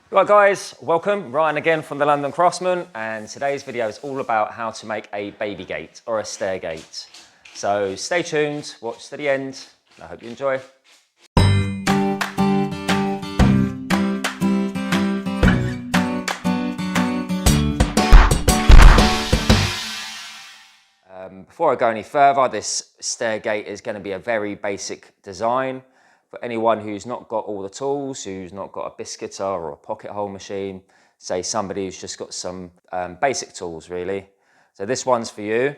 Right guys, welcome. Ryan again from the London Craftsman, and today's video is all about how to make a baby gate or a stair gate. So stay tuned, watch to the end, and I hope you enjoy. Before I go any further, this stair gate is going to be a very basic design for anyone who's not got all the tools, who's not got a biscuiter or a pocket hole machine, say somebody who's just got some basic tools really. So this one's for you,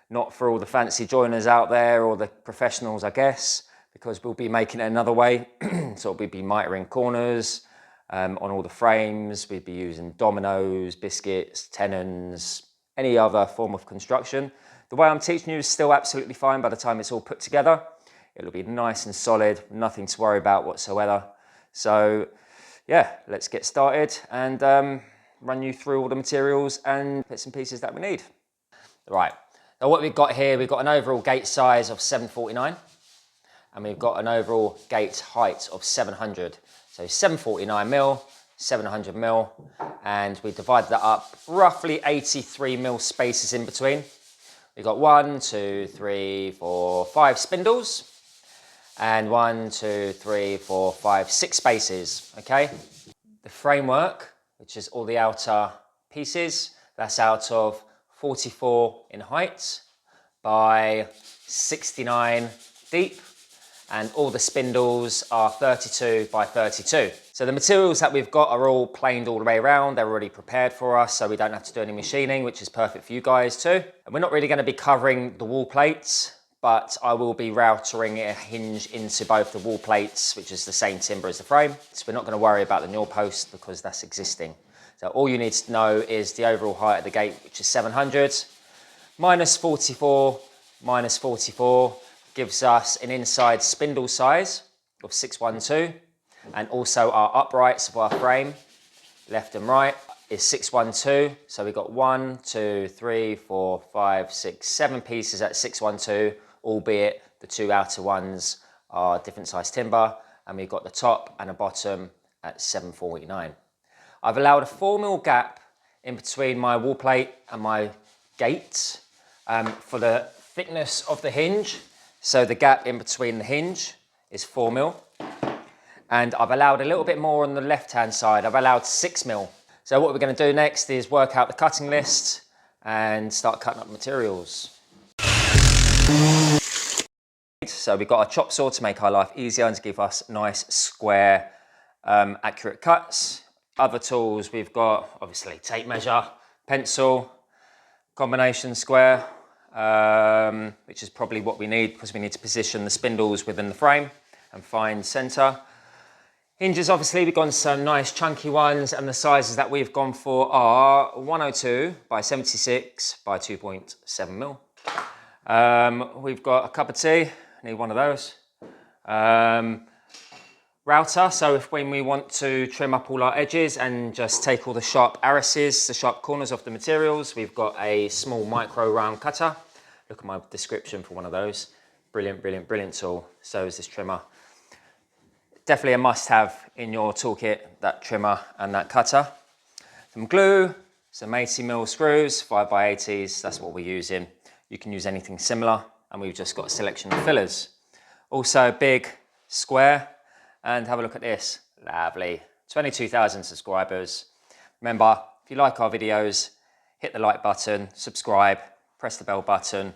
not for all the fancy joiners out there or the professionals, I guess, because we'll be making it another way. So we'll be mitering corners on all the frames, we'd be using dominoes, biscuits, tenons, any other form of construction. The way I'm teaching you is still absolutely fine by the time it's all put together. It'll be nice and solid, nothing to worry about whatsoever. So yeah, let's get started and run you through all the materials and bits and pieces that we need. Right, so what we've got here, we've got an overall gate size of 749 and we've got an overall gate height of 700. So 749 mil, 700 mil, and we divide that up roughly 83 mil spaces in between. We've got 1, 2, 3, 4, 5 spindles, and 1, 2, 3, 4, 5, 6 spaces, okay? The framework, which is all the outer pieces, that's out of 44 in height by 69 deep, and all the spindles are 32 by 32. So the materials that we've got are all planed all the way around. They're already prepared for us, so we don't have to do any machining, which is perfect for you guys too. And we're not really going to be covering the wall plates, but I will be routering a hinge into both the wall plates, which is the same timber as the frame. So we're not going to worry about the newel post because that's existing. So all you need to know is the overall height of the gate, which is 700, minus 44, minus 44, gives us an inside spindle size of 612, and also our uprights of our frame, left and right, is 612. So we've got 1, 2, 3, 4, 5, 6, 7 pieces at 612, albeit the two outer ones are different size timber, and we've got the top and the bottom at 749. I've allowed a 4 mil gap in between my wall plate and my gate for the thickness of the hinge. So the gap in between the hinge is 4 mil. And I've allowed a little bit more on the left-hand side. I've allowed 6 mil. So what we're going to do next is work out the cutting list and start cutting up materials. So we've got a chop saw to make our life easier and to give us nice, square, accurate cuts. Other tools, we've got obviously tape measure, pencil, combination square, which is probably what we need because we need to position the spindles within the frame and find center. Hinges, obviously, we've gone some nice chunky ones, and the sizes that we've gone for are 102 by 76 by 2.7 mil. We've got a cup of tea, need one of those. Router, so when we want to trim up all our edges and just take all the sharp arises, the sharp corners off the materials, we've got a small micro round cutter. Look at my description for one of those. Brilliant, brilliant, brilliant tool. So is this trimmer. Definitely a must-have in your toolkit, that trimmer and that cutter. Some glue, some 80mm screws, 5x80s, that's what we're using. You can use anything similar, and we've just got a selection of fillers. Also big square, and have a look at this, lovely. 22,000 subscribers. Remember, if you like our videos, hit the like button, subscribe, press the bell button,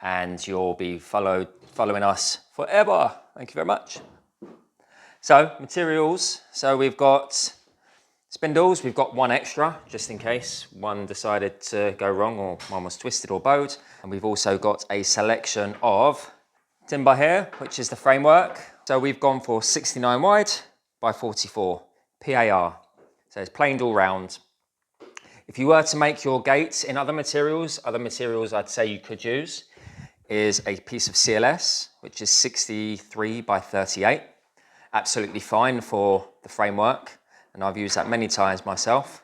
and you'll be following us forever. Thank you very much. So materials, so we've got spindles, we've got one extra just in case one decided to go wrong or one was twisted or bowed. And we've also got a selection of timber here, which is the framework. So we've gone for 69 wide by 44, PAR. So it's planed all round. If you were to make your gates in other materials I'd say you could use is a piece of CLS, which is 63 by 38. Absolutely fine for the framework, and I've used that many times myself.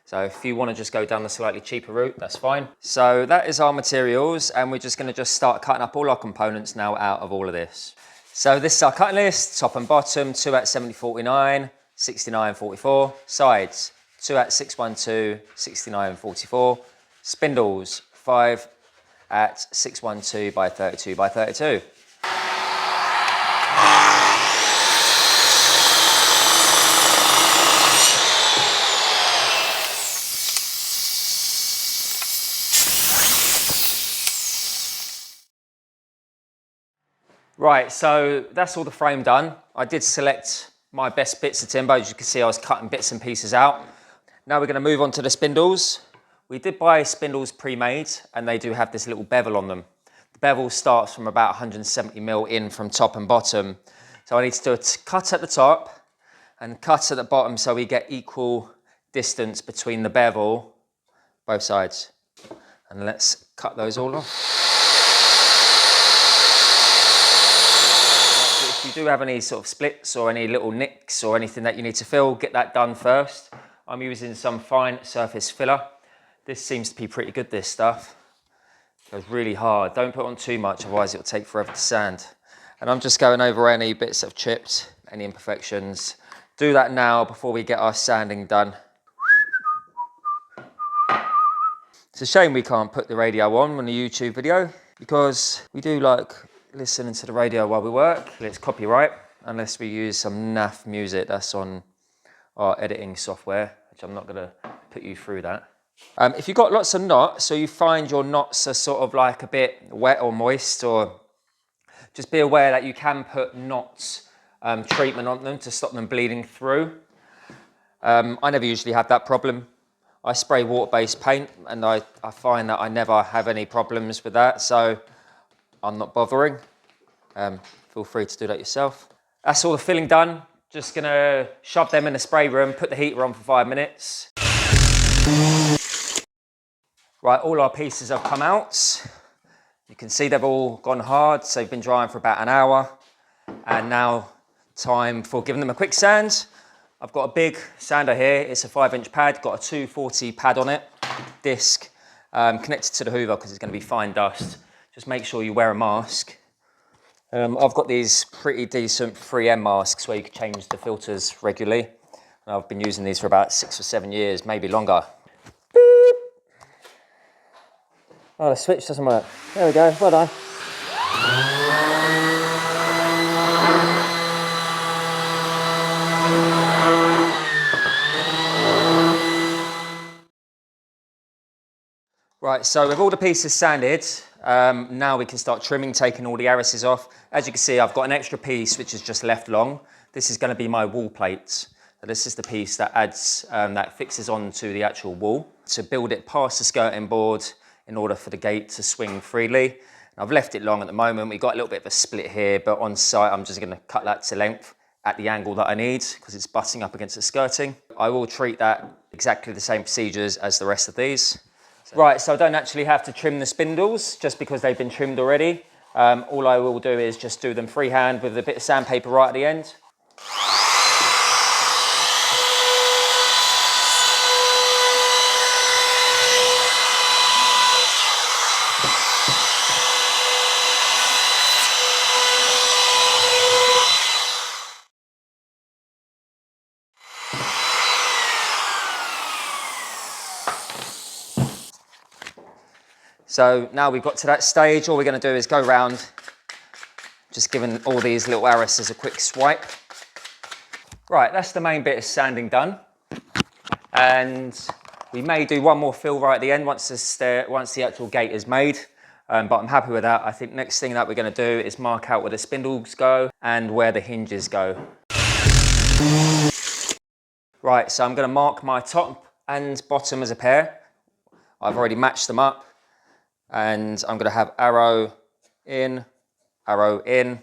So if you want to just go down the slightly cheaper route, that's fine. So that is our materials, and we're just going to just start cutting up all our components now out of all of this. So this is our cutting list, top and bottom, 2 at 70/49, 69.44. Sides, 2 at 612, 69.44. Spindles, 5 at 612 by 32 by 32. Right, so that's all the frame done. I did select my best bits of timber. As you can see, I was cutting bits and pieces out. Now we're going to move on to the spindles. We did buy spindles pre-made, and they do have this little bevel on them. The bevel starts from about 170mm in from top and bottom. So I need to do a cut at the top and cut at the bottom so we get equal distance between the bevel, both sides. And let's cut those all off. If you do have any sort of splits or any little nicks or anything that you need to fill, get that done first. I'm using some fine surface filler. This seems to be pretty good, this stuff. It goes really hard. Don't put on too much, otherwise it'll take forever to sand. And I'm just going over any bits that have chipped, any imperfections. Do that now before we get our sanding done. It's a shame we can't put the radio on the YouTube video, because we do like listening to the radio while we work. It's copyright unless we use some naff music that's on our editing software, which I'm not going to put you through that. If you've got lots of knots, so you find your knots are sort of like a bit wet or moist, or just be aware that you can put knots treatment on them to stop them bleeding through. I never usually have that problem. I spray water-based paint, and I find that I never have any problems with that, so I'm not bothering. Feel free to do that yourself. That's all the filling done. Just gonna shove them in the spray room, put the heater on for 5 minutes. Right, all our pieces have come out. You can see they've all gone hard, so they've been drying for about an hour. And now time for giving them a quick sand. I've got a big sander here. It's a 5-inch pad, got a 240 pad on it, disc, connected to the hoover because it's gonna be fine dust. Just make sure you wear a mask. I've got these pretty decent 3M masks where you can change the filters regularly. And I've been using these for about 6 or 7 years, maybe longer. Beep. Oh, the switch doesn't work. There we go, well done. Right, so with all the pieces sanded, now we can start trimming, taking all the arises off. As you can see, I've got an extra piece which is just left long. This is going to be my wall plates. So this is the piece that adds, that fixes onto the actual wall to build it past the skirting board in order for the gate to swing freely. And I've left it long at the moment. We've got a little bit of a split here, but on site I'm just going to cut that to length at the angle that I need because it's butting up against the skirting. I will treat that exactly the same procedures as the rest of these. Right, so I don't actually have to trim the spindles just because they've been trimmed already. All I will do is just do them freehand with a bit of sandpaper right at the end. So now we've got to that stage, all we're going to do is go around, just giving all these little arises a quick swipe. Right, that's the main bit of sanding done. And we may do one more fill right at the end once the actual gate is made. But I'm happy with that. I think next thing that we're going to do is mark out where the spindles go and where the hinges go. Right, so I'm going to mark my top and bottom as a pair. I've already matched them up. And I'm going to have arrow in, and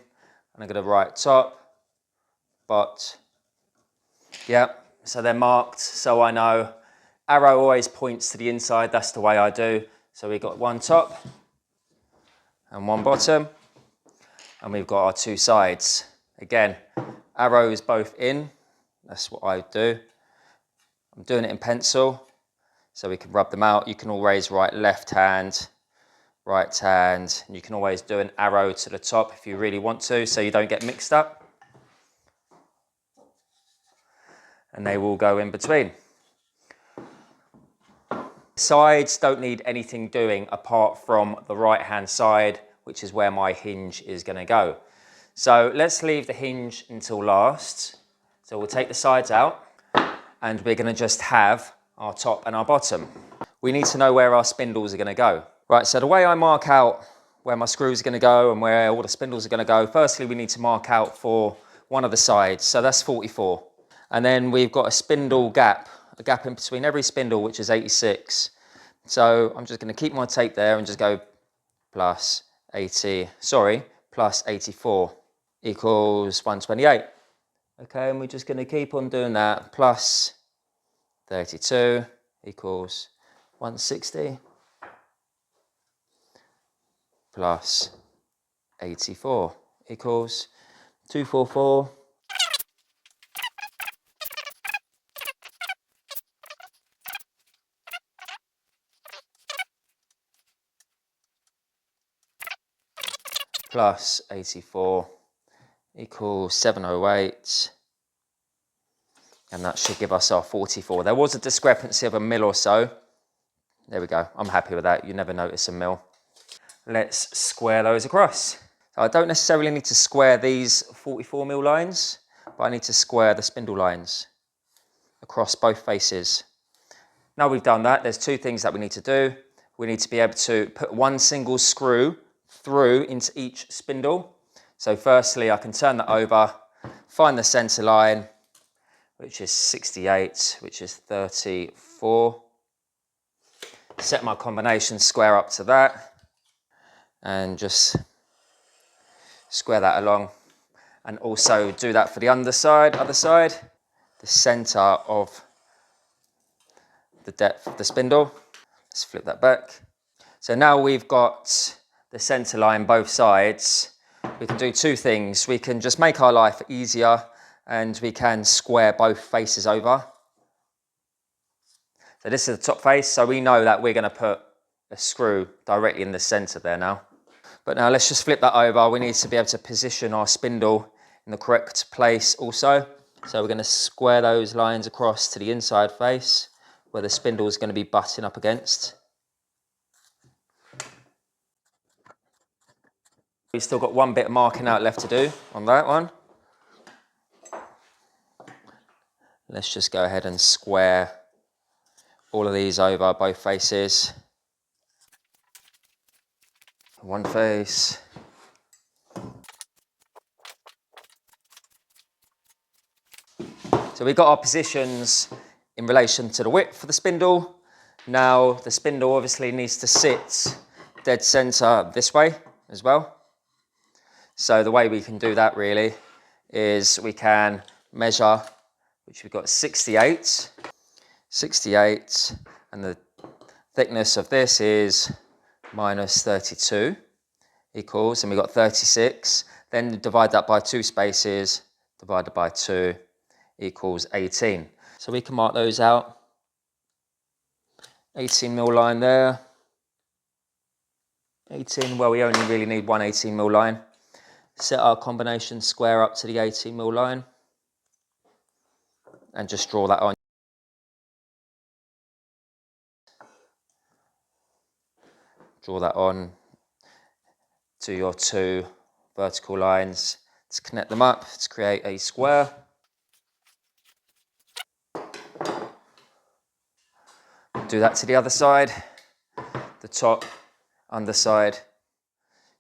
I'm going to write top, bot. Yeah, so they're marked, so I know. Arrow always points to the inside, that's the way I do. So we've got one top and one bottom, and we've got our two sides. Again, arrows both in, that's what I do. I'm doing it in pencil, so we can rub them out. You can always write left hand, right hand, and you can always do an arrow to the top if you really want to, so you don't get mixed up. and they will go in between. Sides don't need anything doing apart from the right hand side, which is where my hinge is going to go. So let's leave the hinge until last. So we'll take the sides out and we're going to just have our top and our bottom. We need to know where our spindles are going to go. Right, so the way I mark out where my screws are going to go and where all the spindles are going to go, firstly we need to mark out for one of the sides, so that's 44. And then we've got a spindle gap, a gap in between every spindle, which is 86. So I'm just going to keep my tape there and just go plus 84 equals 128. Okay, and we're just going to keep on doing that. Plus 32 equals 160. Plus 84 equals 244. Plus 84 equals 708. And that should give us our 44. There was a discrepancy of a mil or so. There we go. I'm happy with that. You never notice a mil. Let's square those across. So I don't necessarily need to square these 44 mil lines, but I need to square the spindle lines across both faces. Now we've done that, there's two things that we need to do. We need to be able to put one single screw through into each spindle. So firstly, I can turn that over, find the center line, which is 68, which is 34. Set my combination square up to that and just square that along. And also do that for the other side, the center of the depth of the spindle. Let's flip that back. So now we've got the center line both sides. We can do two things. We can just make our life easier and we can square both faces over. So this is the top face, so we know that we're going to put a screw directly in the center there now. But now let's just flip that over. We need to be able to position our spindle in the correct place also. So we're going to square those lines across to the inside face where the spindle is going to be butting up against. We've still got one bit of marking out left to do on that one. Let's just go ahead and square all of these over both faces. One face. So we've got our positions in relation to the width of the spindle. Now the spindle obviously needs to sit dead center this way as well. So the way we can do that really is we can measure, which we've got 68, and the thickness of this is minus 32 equals, and we've got 36, then divide that by two spaces, divided by 2 equals 18. So we can mark those out. 18 mil line there. 18, well, we only really need one 18 mil line. Set our combination square up to the 18 mil line and just draw that on. Draw that on to your two vertical lines to connect them up to create a square. Do that to the other side, the top, underside.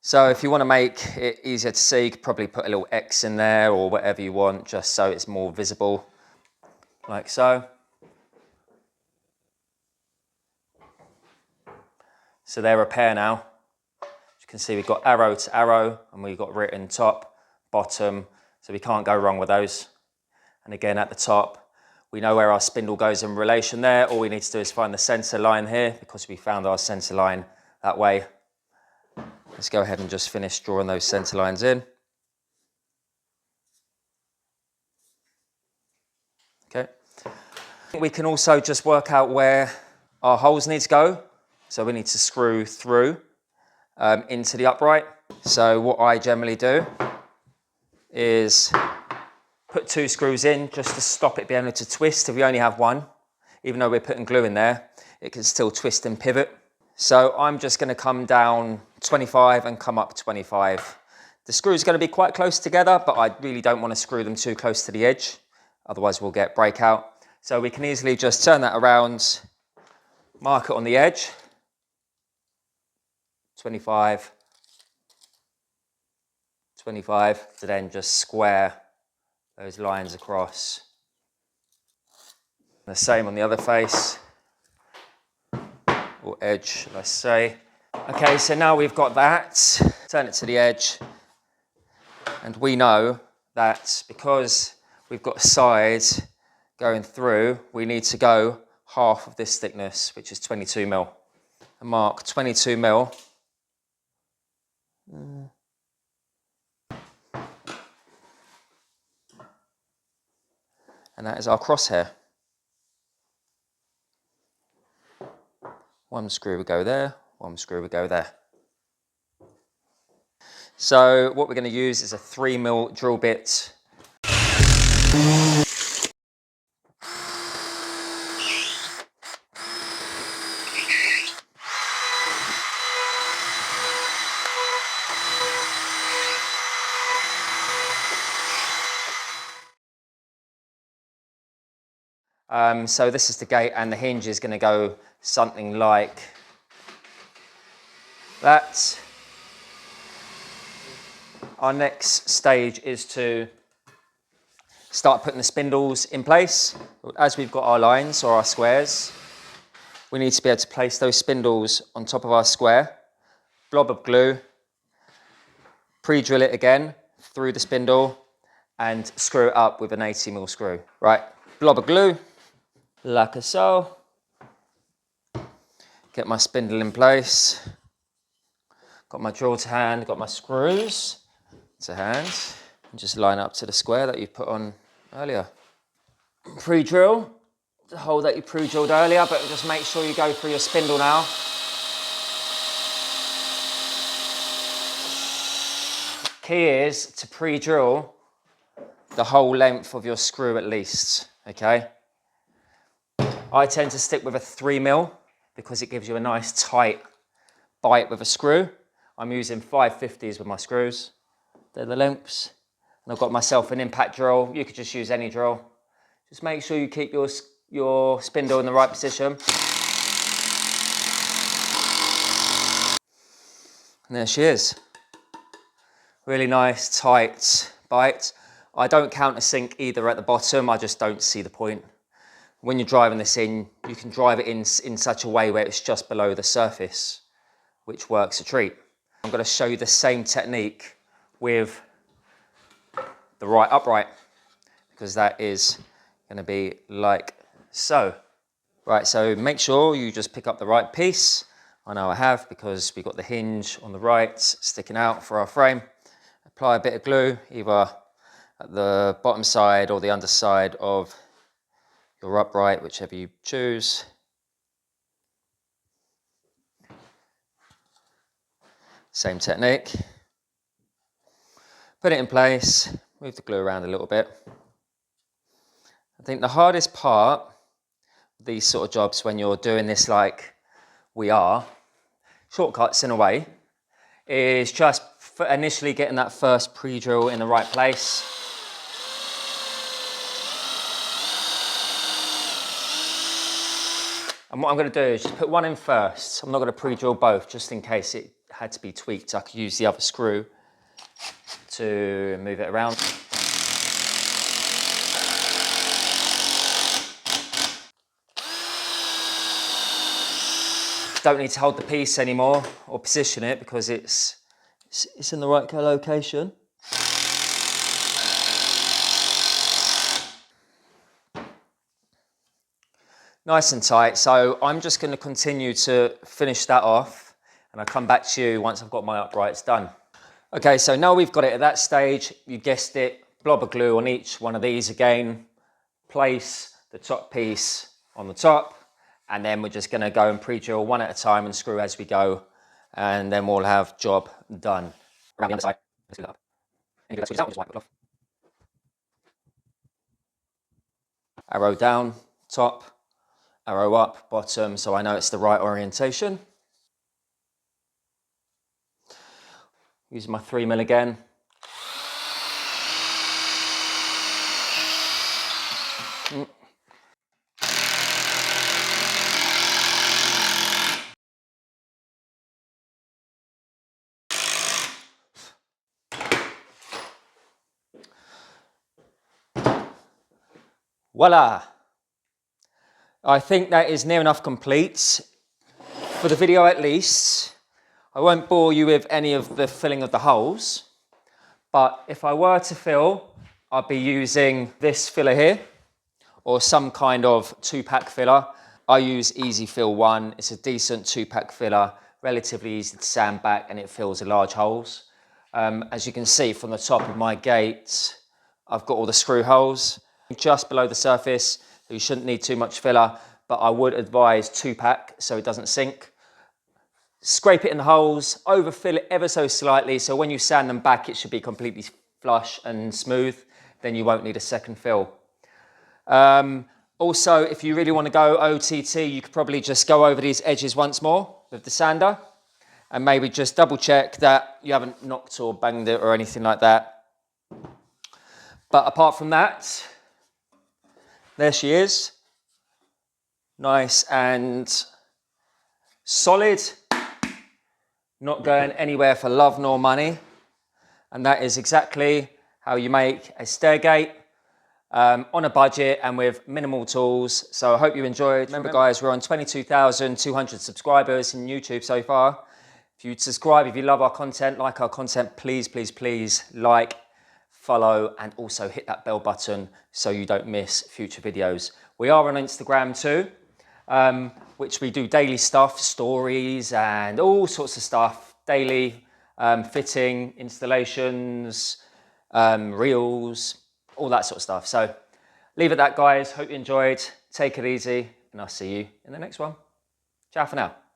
So if you want to make it easier to see, you could probably put a little X in there or whatever you want, just so it's more visible, like so. So they're a pair now. As you can see, we've got arrow to arrow and we've got written top, bottom, so we can't go wrong with those. And again, at the top, we know where our spindle goes in relation there. All we need to do is find the center line here because we found our center line that way. Let's go ahead and just finish drawing those center lines in. Okay. We can also just work out where our holes need to go. So we need to screw through into the upright. So what I generally do is Put 2 screws in just to stop it being able to twist. If we only have one, even though we're putting glue in there, it can still twist and pivot. So I'm just going to come down 25 and come up 25. The screws are going to be quite close together, but I really don't want to screw them too close to the edge. Otherwise we'll get breakout. So we can easily just turn that around, mark it on the edge, 25, 25, to then just square those lines across. The same on the other face, or edge, let's say. Okay, so now we've got that, turn it to the edge, and we know that because we've got a side going through, we need to go half of this thickness, which is 22 mil. And mark 22 mil. And that is our crosshair. One screw will go there, one screw will go there. So what we're going to use is a 3 mil drill bit. So this is the gate, and the hinge is going to go something like that. Our next stage is to start putting the spindles in place. As we've got our lines or our squares, we need to be able to place those spindles on top of our square, blob of glue, pre-drill it again through the spindle, and screw it up with an 80 mil screw. Right, blob of glue, like so. Get my spindle in place. Got my drill to hand, got my screws to hand. And just line up to the square that you put on earlier. Pre-drill, the hole that you pre-drilled earlier, but just make sure you go through your spindle now. Key is to pre-drill the whole length of your screw at least, okay? I tend to stick with a 3 mil because it gives you a nice tight bite with a screw. I'm using 550s with my screws. They're the lengths. And I've got myself an impact drill. You could just use any drill. Just make sure you keep your spindle in the right position. And there she is. Really nice, tight bite. I don't countersink either at the bottom. I just don't see the point. When you're driving this in, you can drive it in such a way where it's just below the surface, which works a treat. I'm going to show you the same technique with the right upright, because that is going to be like so. Right, so make sure you just pick up the right piece. I know I have, because we've got the hinge on the right sticking out for our frame. Apply a bit of glue, either at the bottom side or the underside of your upright, whichever you choose. Same technique. Put it in place, move the glue around a little bit. I think the hardest part of these sort of jobs, when you're doing this like we are, shortcuts in a way, is just initially getting that first pre-drill in the right place. And what I'm going to do is just put one in first. I'm not going to pre-drill both, just in case it had to be tweaked. I could use the other screw to move it around. Don't need to hold the piece anymore or position it, because it's in the right location. Nice and tight. So I'm just going to continue to finish that off, and I'll come back to you once I've got my uprights done. Okay, so now we've got it at that stage. You guessed it, blob of glue on each one of these again. Place the top piece on the top, and then we're just going to go and pre-drill one at a time and screw as we go, and then we'll have job done. Around the other side. Let's do that up. And you do that, squeeze out, and just wipe it off. Arrow down, top, arrow up, bottom, so I know it's the right orientation. Using my 3mm again. Voila! I think that is near enough complete, for the video at least. I won't bore you with any of the filling of the holes, but if I were to fill, I'd be using this filler here, or some kind of 2-pack filler. I use Easy Fill 1, it's a decent 2-pack filler, relatively easy to sand back, and it fills the large holes. As you can see from the top of my gate, I've got all the screw holes just below the surface. You shouldn't need too much filler, but I would advise 2-pack so it doesn't sink. Scrape it in the holes, overfill it ever so slightly, so when you sand them back, it should be completely flush and smooth. Then you won't need a second fill. Also, if you really want to go OTT, you could probably just go over these edges once more with the sander and maybe just double check that you haven't knocked or banged it or anything like that. But apart from that, there she is. Nice and solid, not going anywhere for love nor money. And that is exactly how you make a stair gate on a budget and with minimal tools. So I hope you enjoyed. Remember guys, we're on 22,200 subscribers in YouTube so far. If you subscribe, if you love our content, like our content, please, please, please like, follow, and also hit that bell button so you don't miss future videos. We are on Instagram too, which we do daily stuff, stories and all sorts of stuff, daily fitting, installations, reels, all that sort of stuff. So leave it at that, guys. Hope you enjoyed. Take it easy, and I'll see you in the next one. Ciao for now.